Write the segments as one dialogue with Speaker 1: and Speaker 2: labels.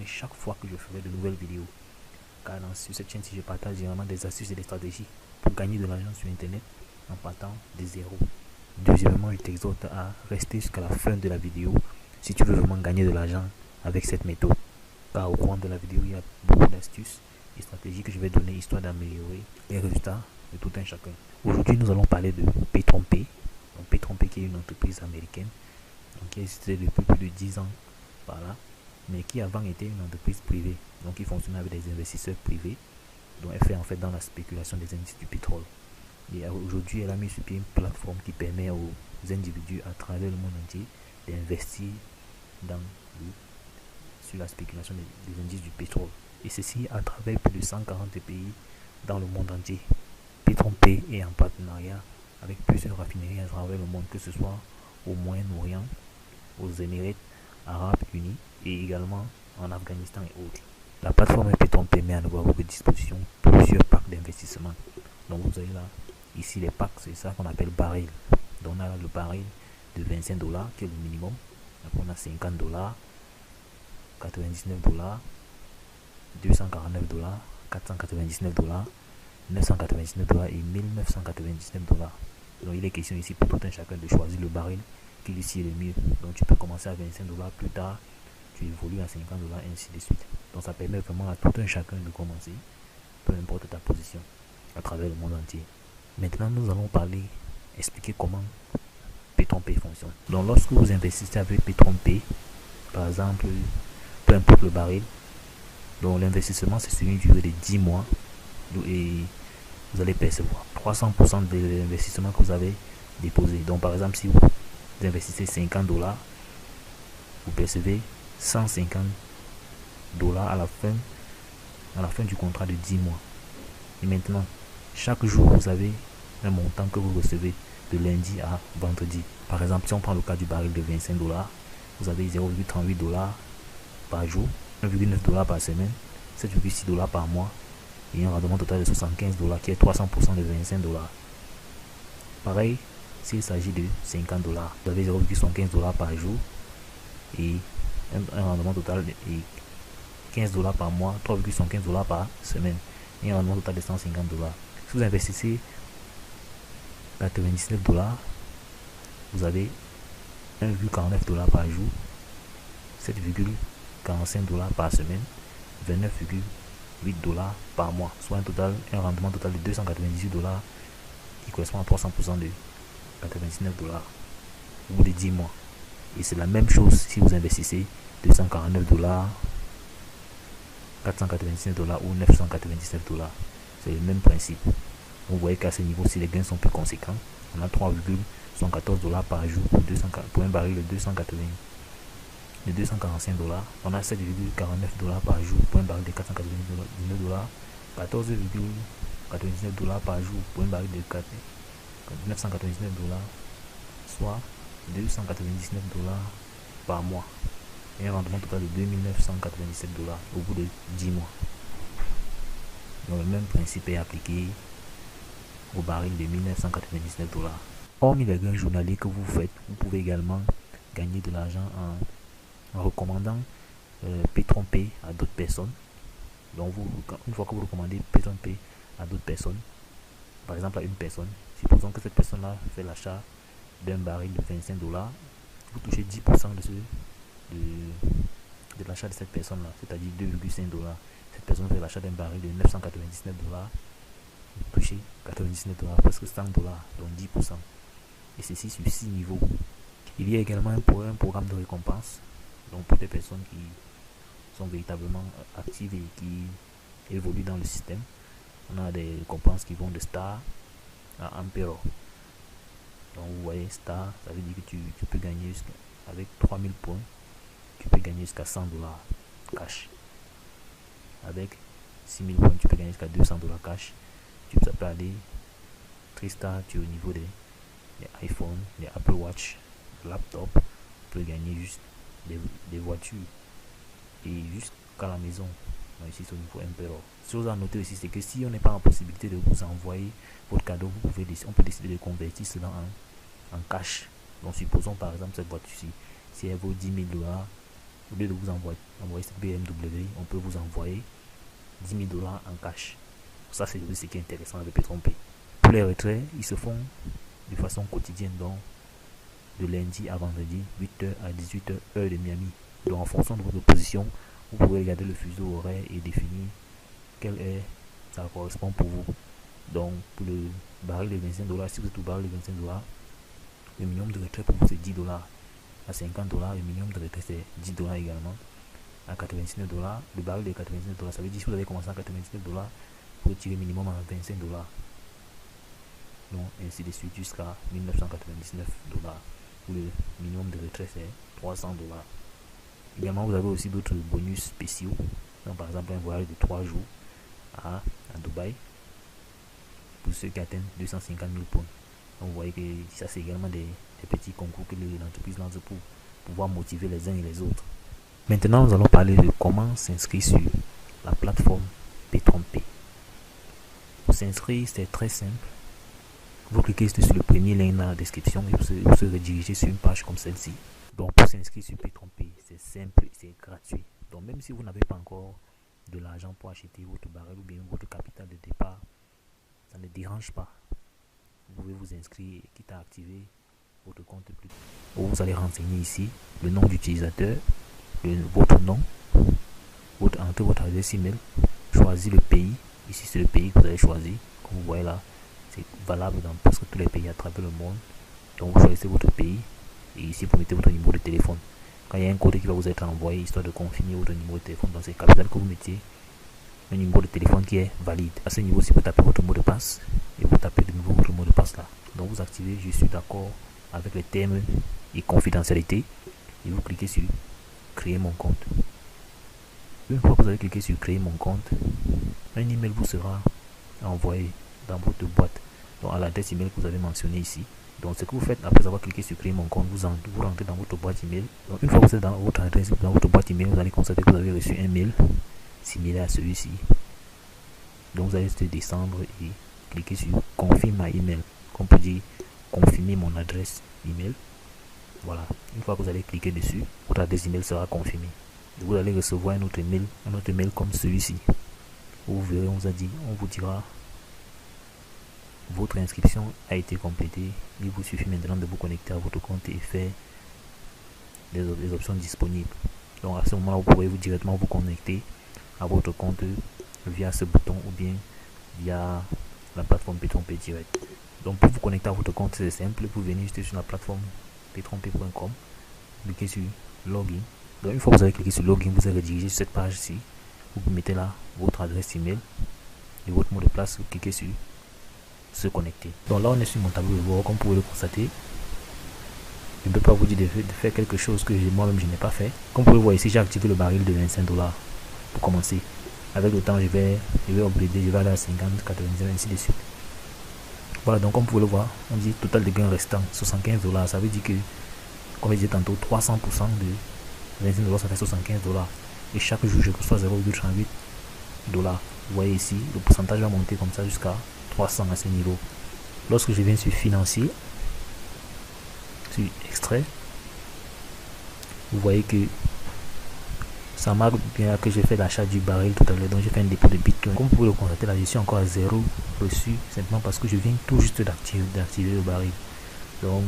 Speaker 1: informer chaque fois que je ferai de nouvelles vidéos. Car sur cette chaîne-ci, je partage généralement des astuces et des stratégies pour gagner de l'argent sur internet en partant de zéro. Deuxièmement, je t'exhorte à rester jusqu'à la fin de la vidéo si tu veux vraiment gagner de l'argent avec cette méthode. Car au cours de la vidéo, il y a beaucoup d'astuces et stratégies que je vais donner histoire d'améliorer les résultats de tout un chacun. Aujourd'hui, nous allons parler de Pay-tron-Pay. Donc Pay-tron-Pay qui est une entreprise américaine qui existait depuis plus de 10 ans par là, mais qui avant était une entreprise privée. Donc qui fonctionnait avec des investisseurs privés, dont elle fait en fait dans la spéculation des indices du pétrole. Et aujourd'hui, elle a mis sur pied une plateforme qui permet aux individus à travers le monde entier d'investir sur la spéculation des indices du pétrole. Et ceci à travers plus de 140 pays dans le monde entier. Pay-tron-Pay est en partenariat avec plusieurs raffineries à travers le monde, que ce soit au Moyen-Orient, aux Émirats Arabes Unis et également en Afghanistan et autres. La plateforme Pay-tron-Pay met à votre disposition plusieurs packs d'investissement. Donc vous avez là, ici les packs, c'est ça qu'on appelle baril. Donc on a là le baril de 25 $, qui est le minimum. Après on a 50 $, 99 $, 249 $, 499 $, 999 $ et 1999 $. Donc il est question ici pour tout un chacun de choisir le baril qui ici est le mieux. Donc tu peux commencer à 25 $, plus tard tu évolues à 50 $, et ainsi de suite. Donc ça permet vraiment à tout un chacun de commencer, peu importe ta position, à travers le monde entier. Maintenant nous allons expliquer comment Pay-tron-Pay fonctionne. Donc lorsque vous investissez avec Pay-tron-Pay, par exemple, peu importe le baril, donc l'investissement c'est sur une durée de 10 mois et vous allez percevoir 300% de l'investissement que vous avez déposé. Donc par exemple, si vous investissez 50 $, vous percevez 150 $ à la fin du contrat de 10 mois. Et maintenant, chaque jour, vous avez un montant que vous recevez de lundi à vendredi. Par exemple, si on prend le cas du baril de 25 $, vous avez 0,38 $ par jour, 1,9 $ par semaine, 7,6 $ par mois et un rendement total de 75 $ qui est 300% de 25 $. Pareil, s'il s'agit de 50 $, vous avez 0,75 $ par jour et un rendement total de 15 $ par mois, 3,75 $ par semaine et un rendement total de 150 $. Si vous investissez 99 $, vous avez 1,49 $ par jour, 7,45 $ par semaine, 29,8 $ par mois, soit un rendement total de 298 $ qui correspond à 300% de 99 $ au bout de 10 mois. Et c'est la même chose si vous investissez 249 $, 499 $ ou 999 $. C'est le même principe. Vous voyez qu'à ce niveau, si les gains sont plus conséquents, on a 3,14 $ par jour pour un baril de 245 $. On a 7,49 $ par jour pour un baril de 499 $. 14,99 $ par jour pour un baril de 999 $, soit 299 $ par mois et un rendement total de 2997 $ au bout de 10 mois. Donc le même principe est appliqué au baril de 1999 $. Hormis les gains journaliers que vous faites, vous pouvez également gagner de l'argent en recommandant Pay-tron-Pay à d'autres personnes. Donc une fois que vous recommandez Pay-tron-Pay à d'autres personnes, par exemple à une personne, supposons que cette personne-là fait l'achat d'un baril de 25 $, vous touchez 10% de l'achat de cette personne-là, c'est-à-dire 2,5 $. Cette personne fait l'achat d'un baril de 999 $, vous touchez 99 $, presque 100 $, donc 10%. Et ceci sur 6 niveaux. Il y a également un programme de récompense, donc pour des personnes qui sont véritablement actives et qui évoluent dans le système. On a des récompenses qui vont de Star à Emperor. Donc vous voyez, Star, ça veut dire que tu peux gagner avec 3000 points, tu peux gagner jusqu'à 100 $ cash. Avec 6000 points, tu peux gagner jusqu'à 200 $ cash. Ça peut aller 3 stars, tu es au niveau des iPhones, des Apple Watch, laptop, tu peux gagner juste des voitures et jusqu'à la maison. Donc ici c'est au niveau Emperor. Chose à noter aussi, c'est que si on n'est pas en possibilité de vous envoyer votre cadeau, on peut décider de convertir cela en cash. Donc supposons par exemple cette voiture-ci, si elle vaut 10 000 $, au lieu de vous envoyer cette BMW, on peut vous envoyer 10 000 dollars en cash. Ça, c'est ce qui est intéressant avec PetronPay. Pour les retraits, ils se font de façon quotidienne, donc de lundi à vendredi, 8h à 18h, heure de Miami. Donc en fonction de votre position, vous pouvez regarder le fuseau horaire et définir quelle heure ça correspond pour vous. Donc pour le baril de 25 dollars, si vous êtes au baril de 25 dollars, le minimum de retrait pour vous c'est 10 dollars. À 50 dollars, le minimum de retrait c'est 10 dollars également. À 99 dollars, le baril de 99 dollars, ça veut dire que si vous avez commencé à 99 dollars, vous tirez minimum à 25 dollars. Donc ainsi de suite jusqu'à 1999 dollars. Pour le minimum de retrait c'est 300 dollars. Également, vous avez aussi d'autres bonus spéciaux. Donc, par exemple, un voyage de 3 jours à Dubaï pour ceux qui atteignent 250 000 points. Donc, vous voyez que ça, c'est également des petits concours que l'entreprise lance pour pouvoir motiver les uns et les autres. Maintenant, nous allons parler de comment s'inscrire sur la plateforme PetronPay. Pour s'inscrire, c'est très simple. Vous cliquez sur le premier lien dans la description et vous serez redirigé sur une page comme celle-ci. Donc pour s'inscrire sur PetronPay, c'est simple, c'est gratuit. Donc même si vous n'avez pas encore de l'argent pour acheter votre baril ou bien votre capital de départ, ça ne dérange pas. Vous pouvez vous inscrire, quitte à activer votre compte plus tard. Vous allez renseigner ici le nom d'utilisateur, votre nom, entrez votre adresse email, choisissez le pays. Ici c'est le pays que vous allez choisir. Comme vous voyez là, c'est valable dans presque tous les pays à travers le monde. Donc vous choisissez votre pays. Et ici vous mettez votre numéro de téléphone. Quand il y a un code qui va vous être envoyé histoire de confirmer votre numéro de téléphone, donc c'est capital que vous mettiez un numéro de téléphone qui est valide. À ce niveau, si vous tapez votre mot de passe et vous tapez de nouveau votre mot de passe là, donc vous activez je suis d'accord avec les termes et confidentialité et vous cliquez sur créer mon compte. Une fois que vous avez cliqué sur créer mon compte, un email vous sera envoyé dans votre boîte, donc à l'adresse email que vous avez mentionné ici. Donc ce que vous faites après avoir cliqué sur créer mon compte, vous rentrez dans votre boîte email. Donc une fois que vous êtes dans votre adresse, dans votre boîte email, vous allez constater que vous avez reçu un mail similaire à celui-ci. Donc vous allez descendre et cliquer sur confirme my email. Comme on peut dire confirmer mon adresse email. Voilà. Une fois que vous allez cliquer dessus, votre adresse email sera confirmée. Et vous allez recevoir un autre mail comme celui-ci. Vous verrez, on vous dira votre inscription a été complétée. Il vous suffit maintenant de vous connecter à votre compte et faire les options disponibles. Donc à ce moment-là, vous pourrez directement vous connecter à votre compte via ce bouton ou bien via la plateforme PetronPay direct. Donc pour vous connecter à votre compte, c'est simple. Vous venez juste sur la plateforme petronpay.com, cliquez sur login. Donc une fois que vous avez cliqué sur login, vous allez rediriger sur cette page-ci. Vous mettez là votre adresse email et votre mot de passe. Vous cliquez sur se connecter. Donc là on est sur mon tableau de bord, comme vous pouvez le constater. Je ne peux pas vous dire de faire quelque chose que moi-même je n'ai pas fait. Comme vous pouvez voir ici, j'ai activé le baril de 25 dollars pour commencer. Avec le temps, je vais upgrader, je vais aller à 50, 99, ainsi de suite. Voilà, donc comme vous pouvez le voir, on dit total de gain restant 75 dollars. Ça veut dire que, comme je disais tantôt, 300% de 25 dollars, ça fait 75 dollars. Et chaque jour, je reçois 0,38 dollars. Vous voyez ici, le pourcentage va monter comme ça jusqu'à 300 à ce niveau. Lorsque je viens sur financier, sur extrait, vous voyez que ça marque bien que j'ai fait l'achat du baril tout à l'heure, donc j'ai fait un dépôt de bitcoin. Comme vous pouvez le constater là, je suis encore à 0 reçu, simplement parce que je viens tout juste d'activer le baril. Donc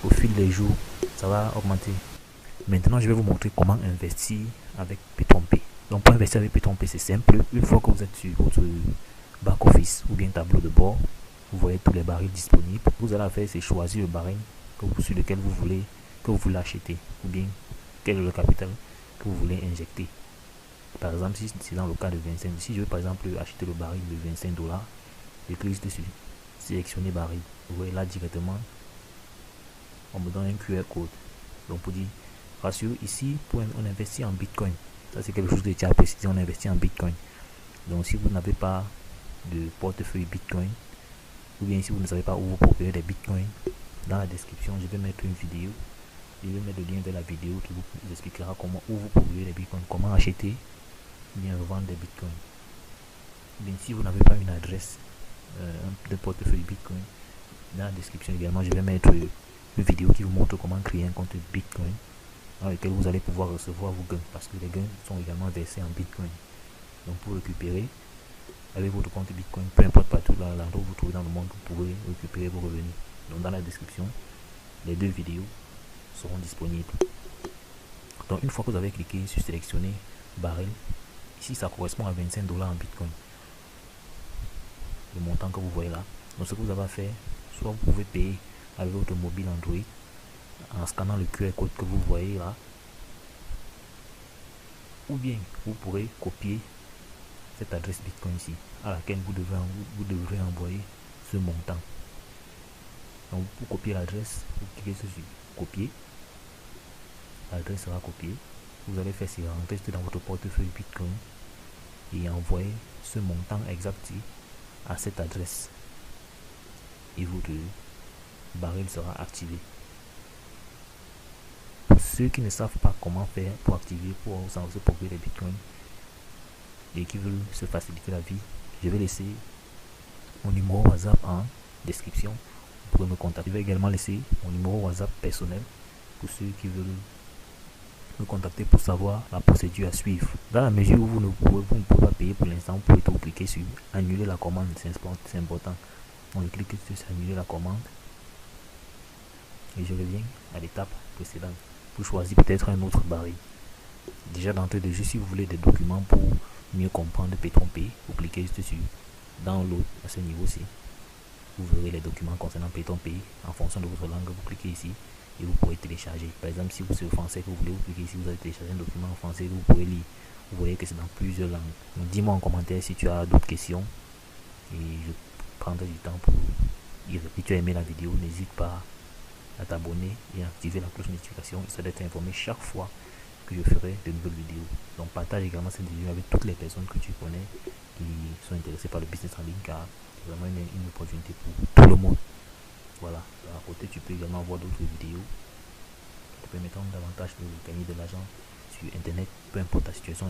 Speaker 1: au fil des jours, ça va augmenter. Maintenant je vais vous montrer comment investir avec PetronPay. Donc pour investir avec PetronPay, c'est simple. Une fois que vous êtes sur votre back office ou bien tableau de bord, vous voyez tous les barils disponibles. Vous allez faire, c'est choisir le baril sur lequel vous voulez acheter, ou bien quel est le capital que vous voulez injecter. Par exemple, si c'est dans le cas de 25, si je veux par exemple acheter le baril de 25 dollars, je clique dessus, sélectionner baril. Vous voyez là directement, on me donne un QR code. Donc pour dire, rassure ici, on investit en bitcoin. Ça c'est quelque chose que tu as précisé, on investit en bitcoin. Donc si vous n'avez pas de portefeuille bitcoin, ou bien si vous ne savez pas où vous procurer des bitcoins, dans la description je vais mettre une vidéo. Je vais mettre le lien de la vidéo qui vous expliquera où vous procurer des bitcoins, comment acheter ou bien revendre des bitcoins. Bien, si vous n'avez pas une adresse de portefeuille bitcoin, dans la description également je vais mettre une vidéo qui vous montre comment créer un compte bitcoin dans lequel vous allez pouvoir recevoir vos gains, parce que les gains sont également versés en Bitcoin. Donc pour récupérer avec votre compte Bitcoin, peu importe partout là où vous trouvez dans le monde, vous pourrez récupérer vos revenus. Donc dans la description, les 2 vidéos seront disponibles. Donc une fois que vous avez cliqué sur sélectionner baril, ici ça correspond à 25 $ en Bitcoin, le montant que vous voyez là. Donc ce que vous avez à faire, soit vous pouvez payer avec votre mobile Android en scannant le QR code que vous voyez là, ou bien vous pourrez copier cette adresse Bitcoin ici à laquelle vous devrez envoyer ce montant. Donc pour copier l'adresse, vous cliquez sur copier, l'adresse sera copiée. Vous allez faire c'est rentrer dans votre portefeuille Bitcoin et envoyer ce montant exact à cette adresse, et votre baril sera activé. Pour ceux qui ne savent pas comment faire pour activer, pour se procurer les bitcoins et qui veulent se faciliter la vie, je vais laisser mon numéro WhatsApp en description. Vous pouvez me contacter. Je vais également laisser mon numéro WhatsApp personnel pour ceux qui veulent me contacter pour savoir la procédure à suivre. Dans la mesure où vous ne pouvez pas payer pour l'instant, vous pouvez tout cliquer sur annuler la commande. C'est important. On clique sur annuler la commande et je reviens à l'étape précédente pour choisir peut-être un autre baril. Déjà d'entrée de jeu, si vous voulez des documents pour mieux comprendre PaytonPay, vous cliquez juste sur download à ce niveau-ci. Vous verrez les documents concernant PaytonPay. En fonction de votre langue, vous cliquez ici et vous pourrez télécharger. Par exemple, si vous êtes français que vous voulez, vous cliquez ici, vous allez télécharger un document en français que vous pouvez lire. Vous voyez que c'est dans plusieurs langues. Donc dis-moi en commentaire si tu as d'autres questions et je prendrai du temps pour y répondre. Si tu as aimé la vidéo, n'hésite pas à t'abonner et à activer la cloche de notification, histoire d'être informé chaque fois que je ferai de nouvelles vidéos. Donc partage également cette vidéo avec toutes les personnes que tu connais qui sont intéressées par le business en ligne, car c'est vraiment une opportunité pour tout le monde. Voilà, à côté tu peux également voir d'autres vidéos qui te permettront davantage de gagner de l'argent sur internet, peu importe ta situation.